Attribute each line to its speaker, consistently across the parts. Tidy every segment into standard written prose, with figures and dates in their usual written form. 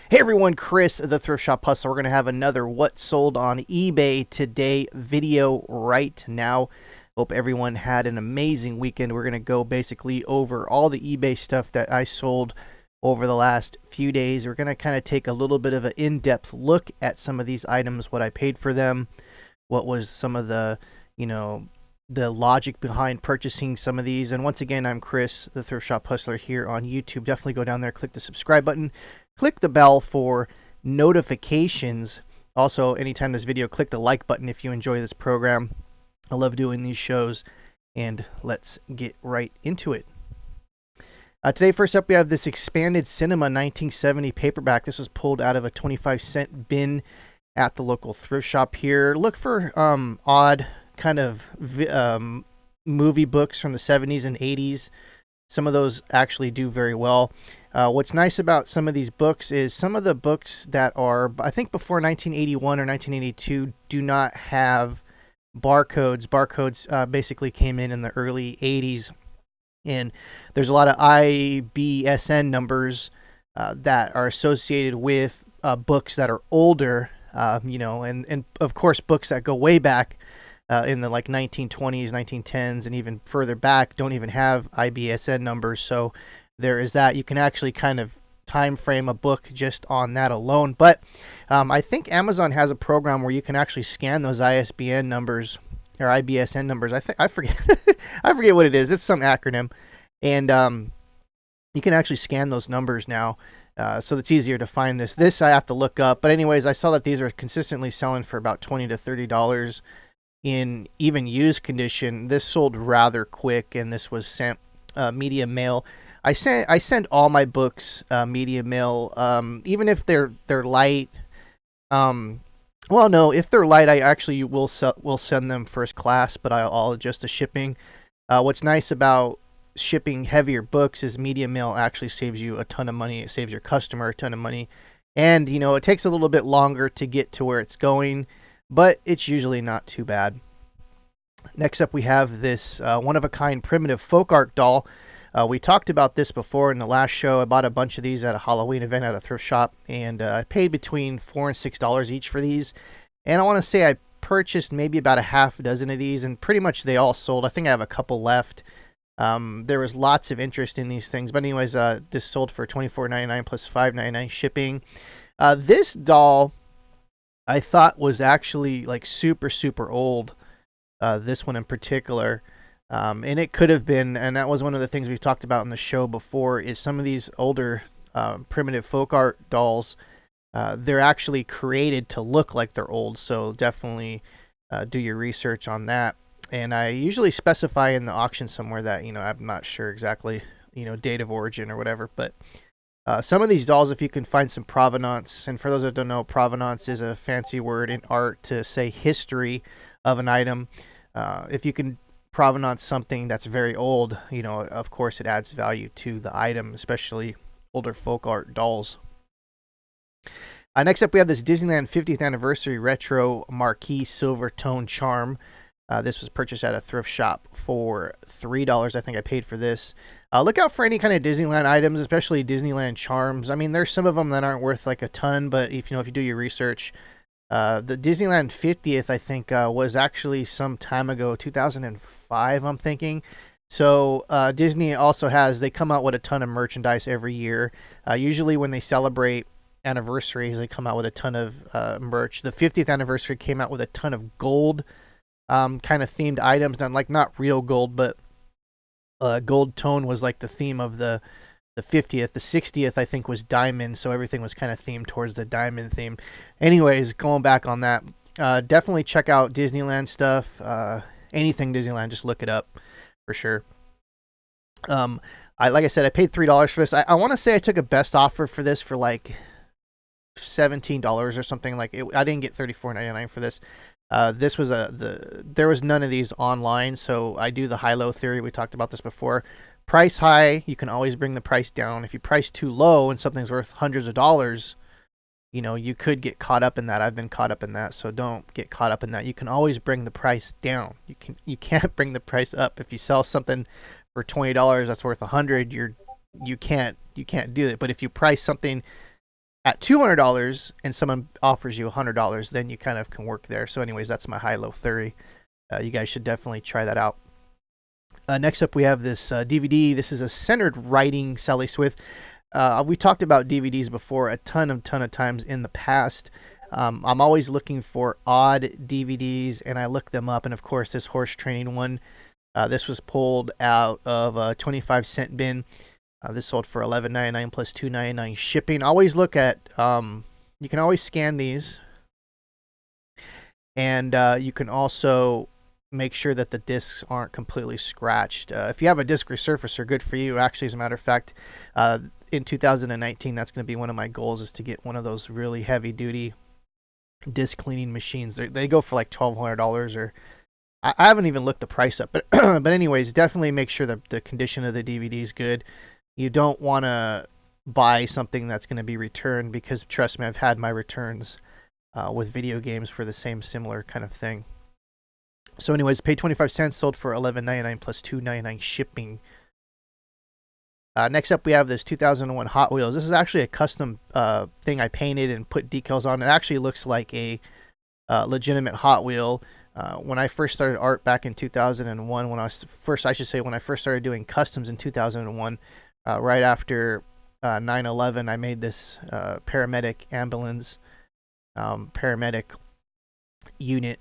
Speaker 1: Hey everyone, Chris, the Thrift Shop Hustler. We're going to have another What Sold on eBay Today video right now. Hope everyone had an amazing weekend. We're going to go basically over all the eBay stuff that I sold over the last few days. We're going to kind of take a little bit of an in-depth look at some of these items, what I paid for them, what was some of the logic behind purchasing some of these. And once again, I'm Chris, the Thrift Shop Hustler here on YouTube. Definitely go down there, click the subscribe button, click the bell for notifications. Also, anytime this video, click the like button if you enjoy this program. I love doing these shows, and let's get right into it. Today, first up, we have this Expanded Cinema 1970 paperback. This was pulled out of a 25-cent bin at the local thrift shop here. Look for odd kind of movie books from the 70s and 80s. Some of those actually do very well. What's nice about some of these books is some of the books that are, I think, before 1981 or 1982 do not have barcodes. Barcodes basically came in the early 80s, and there's a lot of IBSN numbers that are associated with books that are older, and of course books that go way back in the 1920s, 1910s, and even further back don't even have IBSN numbers. So there is that. You can actually kind of time frame a book just on that alone. But I think Amazon has a program where you can actually scan those ISBN numbers or IBSN numbers. I forget I forget what it is. It's some acronym, and you can actually scan those numbers now. So it's easier to find this. This I have to look up. But anyways, I saw that these are consistently selling for about $20 to $30 in even used condition. This sold rather quick, and this was sent media mail. I send all my books media mail, even if they're light. Well, no, if they're light, I actually will send them first class, but I'll adjust the shipping. What's nice about shipping heavier books is media mail actually saves you a ton of money. It saves your customer a ton of money, and it takes a little bit longer to get to where it's going, but it's usually not too bad. Next up, we have this one-of-a-kind primitive folk art doll. We talked about this before in the last show. I bought a bunch of these at a Halloween event at a thrift shop, and I paid between $4 and $6 each for these. And I want to say I purchased maybe about a half dozen of these, and pretty much they all sold. I think I have a couple left. There was lots of interest in these things. But anyways, this sold for $24.99 plus $5.99 shipping. This doll I thought was actually super, super old. This one in particular. And it could have been, and that was one of the things we've talked about in the show before, is some of these older primitive folk art dolls, they're actually created to look like they're old. So definitely do your research on that. And I usually specify in the auction somewhere that, I'm not sure exactly, date of origin or whatever. But some of these dolls, if you can find some provenance, and for those that don't know, provenance is a fancy word in art to say history of an item. If you can provenance something that's very old, of course it adds value to the item, especially older folk art dolls. Next up, we have this Disneyland 50th Anniversary Retro Marquee Silver Tone Charm. This was purchased at a thrift shop for $3. I think I paid for this. Look out for any kind of Disneyland items, especially Disneyland charms. I mean, there's some of them that aren't worth a ton, but if you do your research, the Disneyland 50th, I think, was actually some time ago, 2005, I'm thinking. So Disney also they come out with a ton of merchandise every year. Usually when they celebrate anniversaries, they come out with a ton of merch. The 50th anniversary came out with a ton of gold kind of themed items, not real gold, but gold tone was the theme of the 50th. The 60th, I think, was diamond, so everything was kind of themed towards the diamond theme. Anyways, going back on that, definitely check out Disneyland stuff. Anything Disneyland, just look it up for sure. Like I said, I paid $3 for this. I want to say I took a best offer for this for $17 or something. I didn't get $34.99 for this. This was there was none of these online, so I do the high-low theory. We talked about this before. Price high, you can always bring the price down. If you price too low and something's worth hundreds of dollars, you could get caught up in that. I've been caught up in that, so don't get caught up in that. You can always bring the price down. You can't bring the price up. If you sell something for $20 that's worth $100, you can't do it. But if you price something at $200 and someone offers you $100, then you kind of can work there. So anyways, that's my high-low theory. You guys should definitely try that out. Next up, we have this DVD. This is a centered writing Sally Swift. We talked about DVDs before a ton of times in the past. I'm always looking for odd DVDs, and I look them up. And of course, this horse training one, this was pulled out of a 25-cent bin. This sold for $11.99 plus $2.99 shipping. Always look at, you can always scan these, and you can also make sure that the discs aren't completely scratched. If you have a disc resurfacer, good for you. Actually, as a matter of fact, in 2019, that's going to be one of my goals, is to get one of those really heavy-duty disc cleaning machines. They go for like $1,200, or I haven't even looked the price up. But but anyways, definitely make sure that the condition of the DVD is good. You don't want to buy something that's going to be returned, because trust me, I've had my returns with video games for the same similar kind of thing. So anyways, paid 25 cents, sold for $11.99 plus $2.99 shipping. Next up, we have this 2001 Hot Wheels. This is actually a custom thing I painted and put decals on. It actually looks like a legitimate Hot Wheel. When I first started art back in 2001, when I first started doing customs in 2001, right after 9/11, I made this paramedic ambulance, paramedic unit,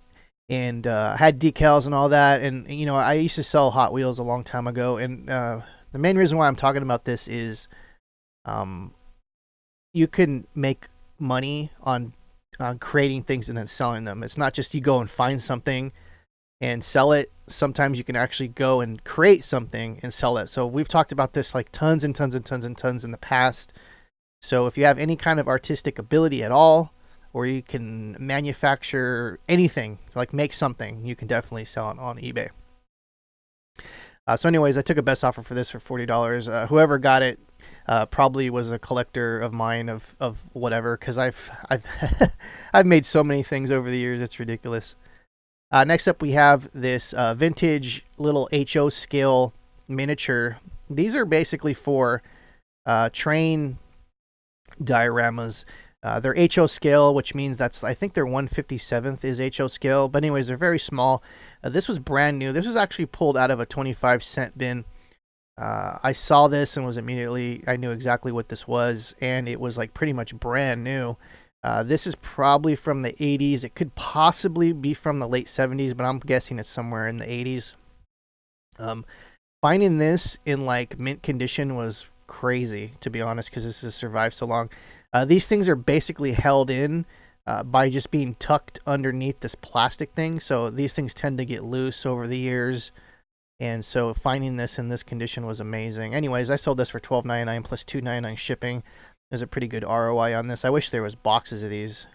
Speaker 1: and had decals and all that. And you know, I used to sell Hot Wheels a long time ago, and the main reason why I'm talking about this is you can make money on creating things and then selling them. It's not just you go and find something and sell it. Sometimes you can actually go and create something and sell it. So we've talked about this like tons and tons in the past. So if you have any kind of artistic ability at all, or you can manufacture anything, like make something, you can definitely sell it on eBay. So anyways, I took a best offer for this for $40. Whoever got it probably was a collector of mine of whatever, because I've I've made so many things over the years, it's ridiculous. Next up, we have this vintage little HO scale miniature. These are basically for train dioramas. They're HO scale, which means I think their 1/57th is HO scale. But anyways, they're very small. This was brand new. This was actually pulled out of a 25-cent bin. I saw this and I knew exactly what this was, and it was like pretty much brand new. This is probably from the 80s. It could possibly be from the late 70s, but I'm guessing it's somewhere in the 80s. Finding this in like mint condition was crazy, to be honest, because this has survived so long. These things are basically held in by just being tucked underneath this plastic thing. So these things tend to get loose over the years. And so finding this in this condition was amazing. Anyways, I sold this for $12.99 plus $2.99 shipping. There's a pretty good ROI on this. I wish there was boxes of these.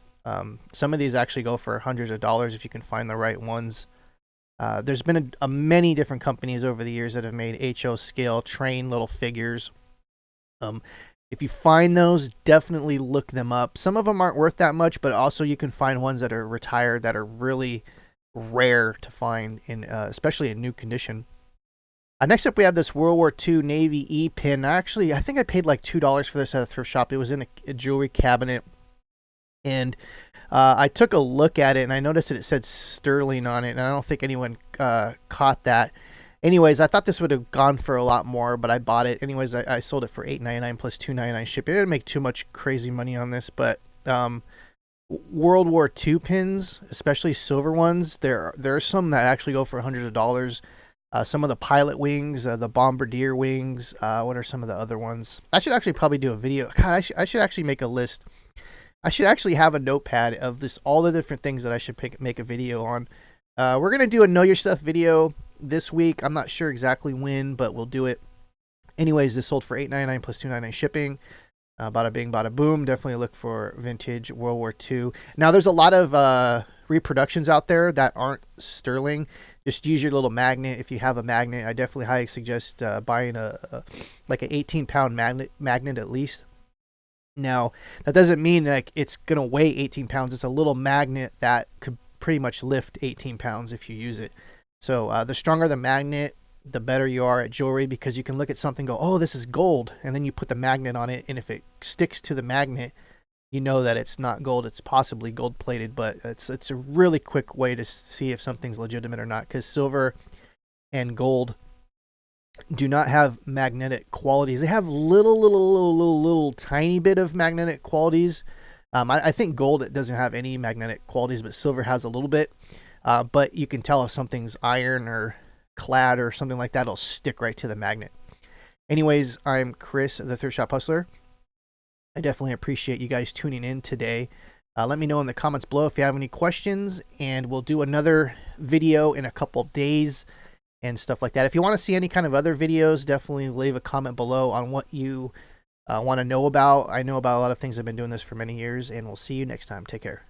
Speaker 1: Some of these actually go for hundreds of dollars if you can find the right ones. There's been many different companies over the years that have made HO scale train little figures. If you find those, definitely look them up. Some of them aren't worth that much, but also you can find ones that are retired that are really rare to find, especially in new condition. Next up, we have this World War II Navy E pin. Actually, I think I paid like $2 for this at a thrift shop. It was in a jewelry cabinet, and I took a look at it, and I noticed that it said Sterling on it, and I don't think anyone caught that. Anyways, I thought this would have gone for a lot more, but I bought it. Anyways, I sold it for $8.99 plus $2.99 shipping. I didn't make too much crazy money on this, but World War II pins, especially silver ones, there are some that actually go for hundreds of dollars. Some of the pilot wings, the bombardier wings. What are some of the other ones? I should actually probably do a video. God, I should actually make a list. I should actually have a notepad of all the different things that I should make a video on. We're going to do a Know Your Stuff video this week. I'm not sure exactly when, but we'll do it. Anyways, this sold for $8.99 plus $2.99 shipping. Bada bing, bada boom. Definitely look for vintage World War II. Now, there's a lot of reproductions out there that aren't sterling. Just use your little magnet. If you have a magnet, I definitely highly suggest buying like an 18-pound magnet at least. Now, that doesn't mean like it's going to weigh 18 pounds. It's a little magnet that could pretty much lift 18 pounds if you use it. So the stronger the magnet, the better you are at jewelry, because you can look at something and go, oh, this is gold. And then you put the magnet on it, and if it sticks to the magnet, you know that it's not gold. It's possibly gold plated, but it's a really quick way to see if something's legitimate or not, because silver and gold do not have magnetic qualities. They have little tiny bit of magnetic qualities. I think gold, it doesn't have any magnetic qualities, but silver has a little bit. But you can tell if something's iron or clad or something like that, it'll stick right to the magnet. Anyways, I'm Chris, the Thrift Shop Hustler. I definitely appreciate you guys tuning in today. Let me know in the comments below if you have any questions, and we'll do another video in a couple days and stuff like that. If you want to see any kind of other videos, definitely leave a comment below on what you want to know about. I know about a lot of things. I've been doing this for many years, and we'll see you next time. Take care.